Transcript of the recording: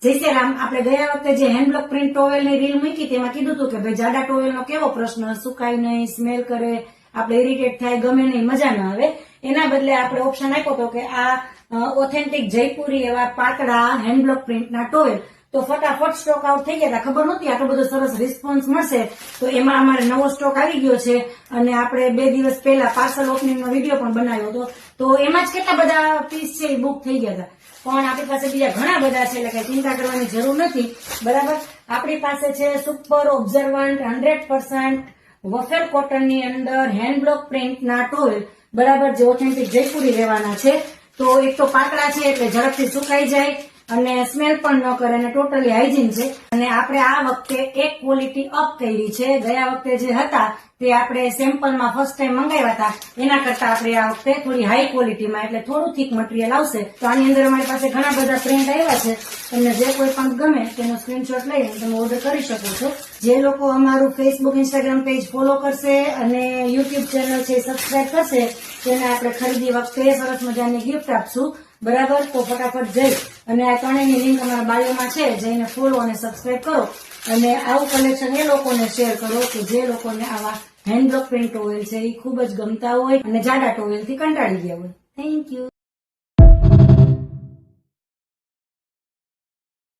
જય શ્રી રામ. આપણે ગયા વખતે જે હેન્ડબ્લોક પ્રિન્ટ ટોવેલની રીલ મૂકી તેમાં કીધું હતું કે ભાઈ જાડા ટોવેલનો કેવો પ્રશ્ન, સુકાય નહીં, સ્મેલ કરે, આપણે ઇરિટેટ થાય, ગમે નહીં, મજા ન આવે. એના બદલે આપણે ઓપ્શન આપ્યો હતો કે આ ઓથેન્ટિક જયપુરી એવા પાતળા હેન્ડબ્લોક પ્રિન્ટના ટોવેલ તો ફટાફટ સ્ટોક આઉટ થઈ ગયા હતા. ખબર નહોતી આટલો બધો સરસ રિસ્પોન્સ મળશે, તો એમાં અમારે નવો સ્ટોક આવી ગયો છે. અને આપણે 2 દિવસ પહેલા પાર્સલ ઓપનિંગનો વિડીયો પણ બનાવ્યો હતો, તો એમાં જ કેટલા બધા પીસ છે એ બુક થઈ ગયા હતા. પણ આપણી પાસે બીજા ઘણા બધા છે, એટલે કઈ ચિંતા કરવાની જરૂર નથી. બરાબર, આપણી પાસે છે સુપર ઓબ્ઝર્વન્ટ 100% વફેર કોટનની અંદર હેન્ડબ્લોક પ્રિન્ટના ટોવેલ, બરાબર, જે ઓથેન્ટિક જયપુરી રહેવાના છે. તો એક તો પાતળા છે એટલે ઝડપથી સુકાઈ જાય અને સ્મેલ પણ ન કરે અને ટોટલી હાઇજીન છે. અને આપણે આ વખતે એક ક્વોલિટી અપ કરી છે. ગયા વખતે જે હતા તે આપણે સેમ્પલમાં ફર્સ્ટ ટાઈમ મંગાવ્યા હતા, એના કરતા આપણે આ વખતે થોડી હાઈ ક્વોલિટીમાં, એટલે થોડું થીક મટીરિયલ આવશે. તો આની અંદર અમારી પાસે ઘણા બધા પ્રિન્ટ આવ્યા છે. તમને જે કોઈ પણ ગમે તેનો સ્ક્રીનશોટ લઈને તમે ઓર્ડર કરી શકો છો. જે લોકો અમારું ફેસબુક, ઇન્સ્ટાગ્રામ પેજ ફોલો કરશે અને યુટ્યુબ ચેનલ છે સબસ્ક્રાઇબ કરશે, તેને આપણે ખરીદી વખતે સરસ મજાની ગિફ્ટ આપશું. બરાબર, તો ફટાફટ જઈ અને આ ત્રણેયની લિંક અમારા બાયોમાં છે, જઈને ફોલો અને સબસ્ક્રાઇબ કરો. અને આવું કલેક્શન એ લોકોને શેર કરો કે જે લોકોને આવા હેન્ડબ્લોક પ્રિન્ટ ટોવેલ છે એ ખૂબ જ ગમતા હોય અને જાડા ટોવેલથી કંટાળી ગયા હોય. Thank you.